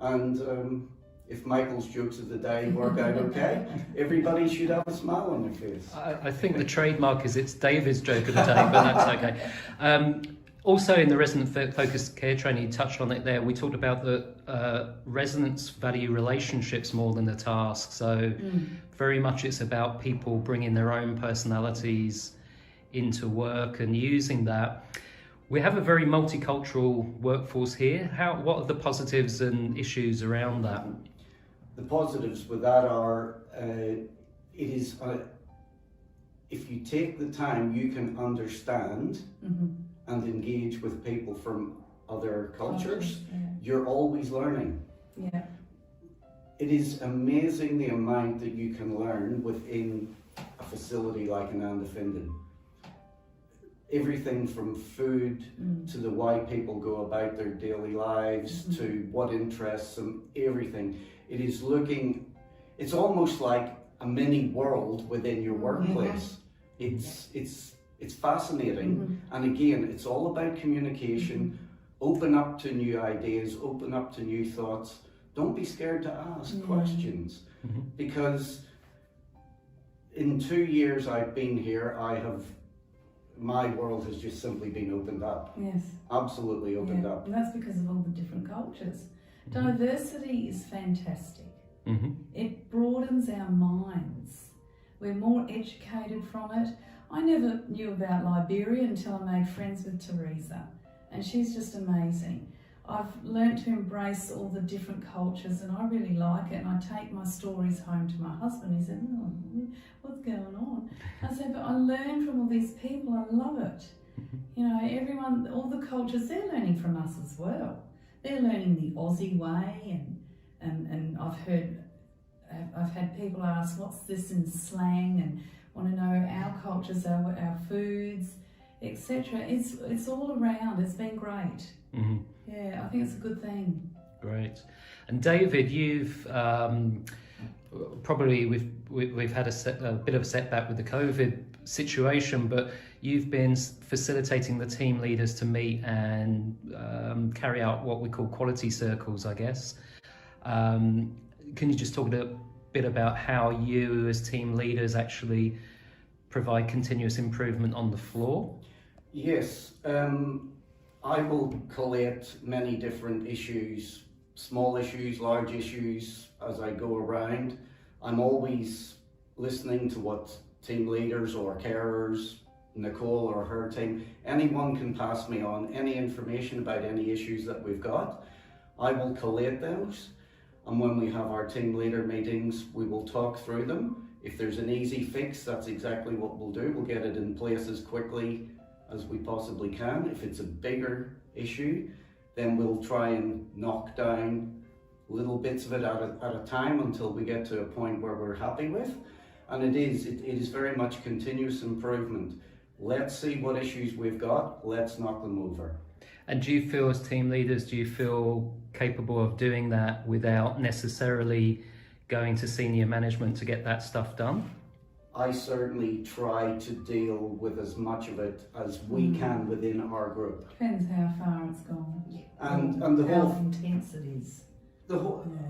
And if Michael's jokes of the day work out okay, everybody should have a smile on their face. I think the trademark is it's David's joke of the day, but that's okay. Also in the resident focused care training, you touched on it there, we talked about the residents value relationships more than the task. So very much it's about people bringing their own personalities into work and using that. We have a very multicultural workforce here. What are the positives and issues around that? The positives with that are, if you take the time, you can understand and engage with people from other cultures. You're always learning. Yeah. It is amazing the amount that you can learn within a facility like an Andafinden. Everything from food to the way people go about their daily lives to what interests them, everything. It's almost like a mini world within your workplace. It's fascinating. And again, it's all about communication. Open up to new ideas, open up to new thoughts. Don't be scared to ask questions, because in 2 years I've been here, my world has just simply been opened up. Yes. Absolutely opened up. And that's because of all the different cultures. Diversity is fantastic. It broadens our minds. We're more educated from it. I never knew about Liberia until I made friends with Teresa, and she's just amazing. I've learnt to embrace all the different cultures, and I really like it, and I take my stories home to my husband. He said, "Oh, what's going on?" I said, "But I learn from all these people, I love it." You know, everyone, all the cultures, they're learning from us as well. They're learning the Aussie way, and I've had people ask, "What's this in slang?" and want to know our cultures, our foods, etc. It's all around. It's been great. Yeah, I think it's a good thing. Great. And David, you've probably we've had a bit of a setback with the COVID situation, but you've been facilitating the team leaders to meet and carry out what we call quality circles, I guess. Can you just talk a bit about how you as team leaders actually provide continuous improvement on the floor? Yes. I will collate many different issues, small issues, large issues, as I go around. I'm always listening to what team leaders or carers, Nicole or her team, anyone can pass me on any information about any issues that we've got. I will collate those, and when we have our team leader meetings, we will talk through them. If there's an easy fix, that's exactly what we'll do. We'll get it in place as quickly as we possibly can. If it's a bigger issue, then we'll try and knock down little bits of it at a time until we get to a point where we're happy with. And it is very much continuous improvement. Let's see what issues we've got, let's knock them over. And do you feel as team leaders, do you feel capable of doing that without necessarily going to senior management to get that stuff done? I certainly try to deal with as much of it as we can within our group. Depends how far it's gone. And the how whole intense it is.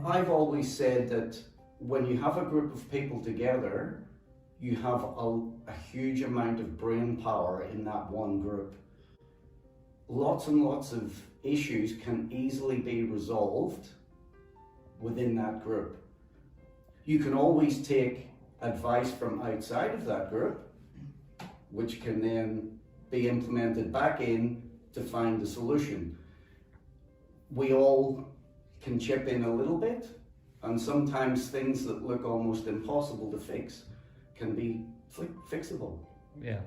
I've always said that when you have a group of people together, you have a huge amount of brain power in that one group. Lots and lots of issues can easily be resolved within that group. You can always take advice from outside of that group, which can then be implemented back in to find the solution. We all can chip in a little bit, and sometimes things that look almost impossible to fix can be fixable. Yeah.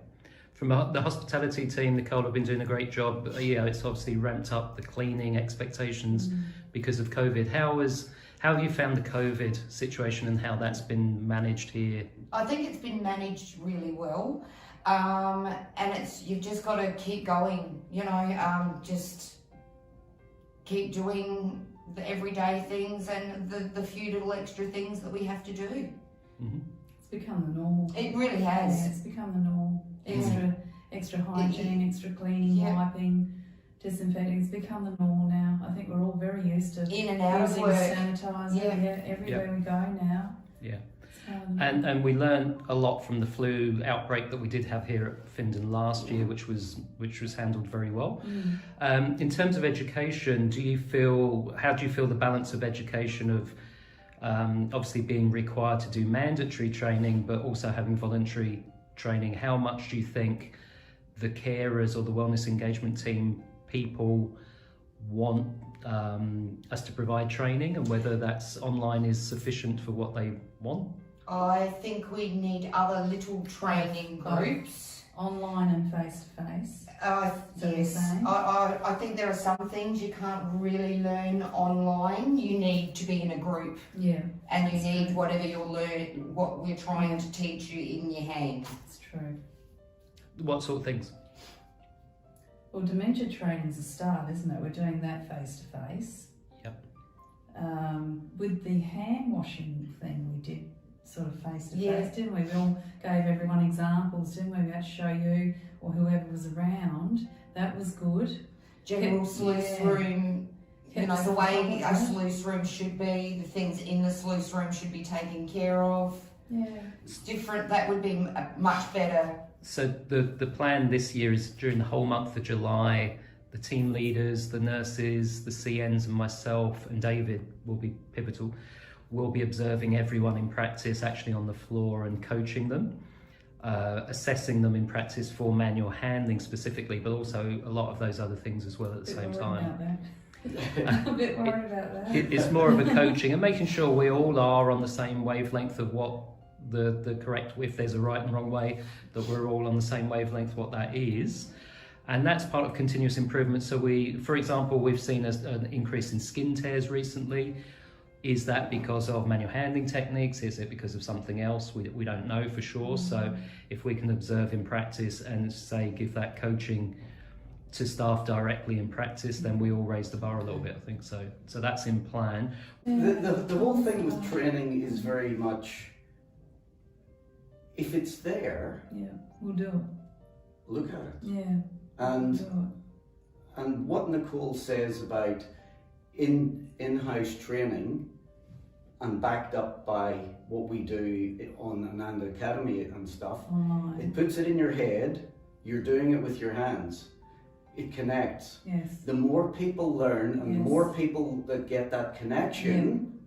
From the hospitality team, Nicole have been doing a great job. Yeah, it's obviously ramped up the cleaning expectations because of COVID. How have you found the COVID situation and how that's been managed here? I think it's been managed really well, and you've just got to keep going. You know, just keep doing the everyday things and the few little extra things that we have to do. It's become the normal. It really has. Yeah, it's become the normal. Extra hygiene, extra cleaning, wiping, disinfecting. It's become the normal now. I think we're all very used to In and out of using work. sanitizer. Yeah. Everywhere we go now. Yeah. Um, And we learned a lot from the flu outbreak that we did have here at Findon last year, which was handled very well. In terms of education, how do you feel the balance of education of obviously being required to do mandatory training, but also having voluntary training? How much do you think the carers or the wellness engagement team people want us to provide training, and whether that's online is sufficient for what they want? I think we need other little training groups. Online and face to face. Yes, I think there are some things you can't really learn online. You need to be in a group, Yeah, and you that's need true. whatever what we're trying to teach you in your hand. It's true. What sort of things? Well, dementia training's a start, isn't it? We're doing that face to face. Yep. With the hand washing thing, we did sort of face to Yeah. face, didn't we? We all gave everyone examples, didn't we? We had to show you or whoever was around. That was good. General sluice Yeah. room, you know, the Kept way a something. sluice room should be, the things in the sluice room should be taken care of. Yeah. It's different. That would be much better. So the plan this year is during the whole month of July, the team leaders, the nurses, the CNs and myself and David will be pivotal. We'll be observing everyone in practice actually on the floor and coaching them, assessing them in practice for manual handling specifically, but also a lot of those other things as well at the same time. I'm a bit worried about that. It's more of a coaching and making sure we all are on the same wavelength of what the correct, if there's a right and wrong way, that we're all on the same wavelength what that is. And that's part of continuous improvement. So for example, we've seen an increase in skin tears recently. Is that because of manual handling techniques? Is it because of something else? We don't know for sure. So if we can observe in practice and say give that coaching to staff directly in practice, then we all raise the bar a little bit, I think so. So that's in plan. The whole thing with training is very much, if it's there, Yeah, we'll do it. look at it. Yeah, And we'll do And what Nicole says about in-house training and backed up by what we do on Ananda Academy and stuff, it online. it puts it in your head, you're doing it with your hands. It connects. Yes. The more people learn and the Yes. more people that get that connection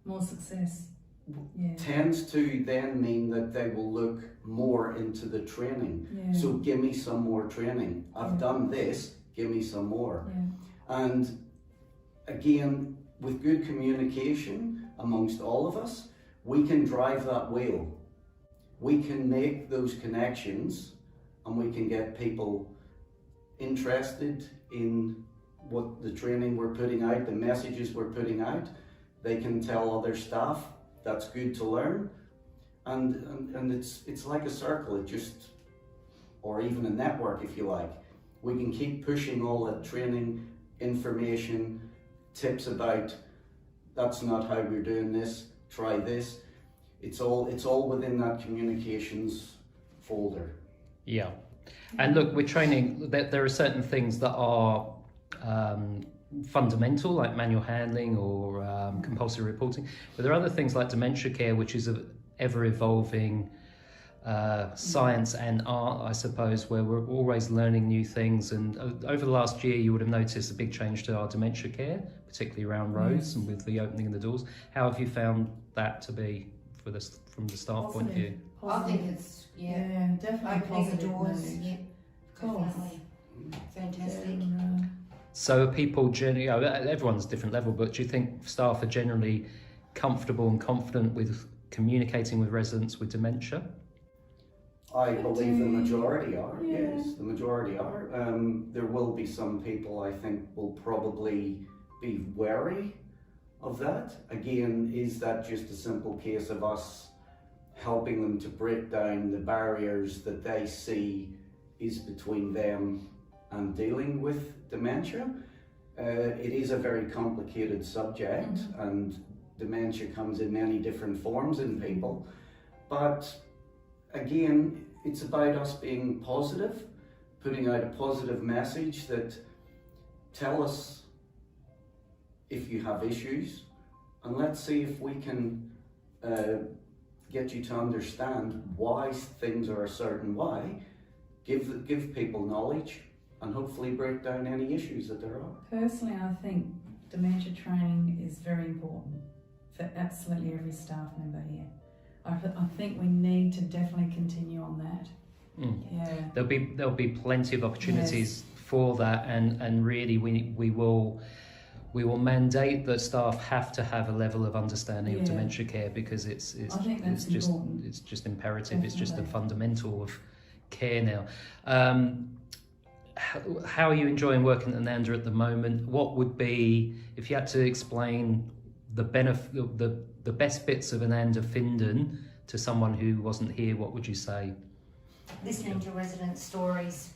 More success. Yeah. tends to then mean that they will look more into the training. Yeah. So give me some more training. I've Yeah. done this, give me some more. Yeah. And again, with good communication amongst all of us, we can drive that wheel. We can make those connections and we can get people interested in what the training we're putting out, the messages we're putting out. They can tell other staff that's good to learn. And it's like a circle, it just, or even a network if you like. We can keep pushing all that training, information, tips about that's not how we're doing this, try this. It's all within that communications folder. Yeah. And look, we're training, there are certain things that are fundamental, like manual handling or compulsory reporting, but there are other things like dementia care, which is an ever-evolving science and art, I suppose, where we're always learning new things. And over the last year, you would have noticed a big change to our dementia care, particularly around roads and with the opening of the doors. How have you found that to be from the staff point of view? I think it's, Yeah, definitely opening the positive doors, move. yeah, Course. definitely. Fantastic. Yeah, So are people generally, everyone's different level, but do you think staff are generally comfortable and confident with communicating with residents with dementia? I believe the majority are, Yeah. yes, the majority are. There will be some people I think will probably be wary of that. Again, is that just a simple case of us helping them to break down the barriers that they see is between them and dealing with dementia? It is a very complicated subject and dementia comes in many different forms in people. But again, it's about us being positive, putting out a positive message that tell us if you have issues, and let's see if we can get you to understand why things are a certain way, give people knowledge, and hopefully break down any issues that there are. Personally, I think dementia training is very important for absolutely every staff member here. I think we need to definitely continue on that. Yeah. There'll be plenty of opportunities for that, and really we will mandate that staff have to have a level of understanding of dementia care, because it's I think that's important. It's just imperative. Definitely. It's just a fundamental of care now. How are you enjoying working at Nanda at the moment? What would be, if you had to explain the best bits of Ananda Findon to someone who wasn't here, what would you say? Listening to resident stories.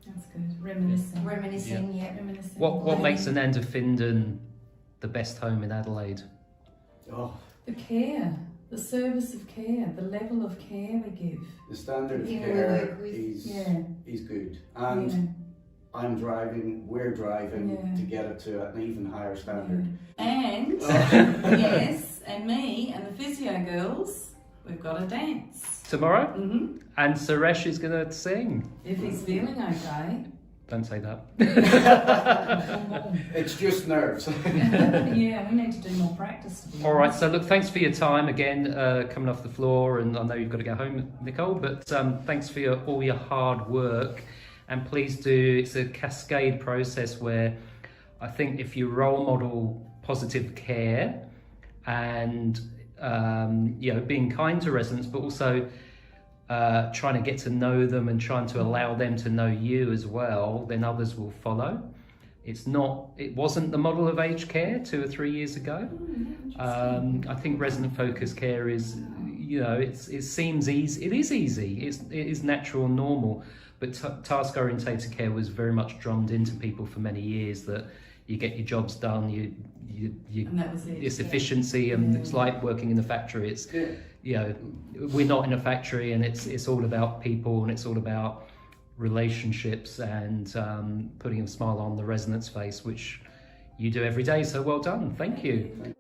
That's good. Reminiscing. Reminiscing. Reminiscing. What makes Ananda Findon the best home in Adelaide? Oh, The care, the service of care, the level of care we give. the standard of People we care work with. is good, and we're driving to get it to an even higher standard. And yes, and me and the physio girls, we've got to dance Tomorrow? Mm-hmm. And Suresh is going to sing. if he's feeling okay. Don't say that. It's just nerves. Yeah, we need to do more practice. To be All right, honest. so look, thanks for your time again, coming off the floor, and I know you've got to go home, Nicole, but thanks for all your hard work, and please do, it's a cascade process where I think if you role model positive care and being kind to residents, but also trying to get to know them and trying to allow them to know you as well, then others will follow. It wasn't the model of aged care 2 or 3 years ago. I think resident focused care is, it seems easy. It is easy. It is natural and normal. But task orientated care was very much drummed into people for many years, that you get your jobs done, And that was it. it's efficiency, and it's like working in the factory. It's we're not in a factory, and it's all about people, and it's all about relationships, and putting a smile on the resident's face, which you do every day. So well done. Thank you.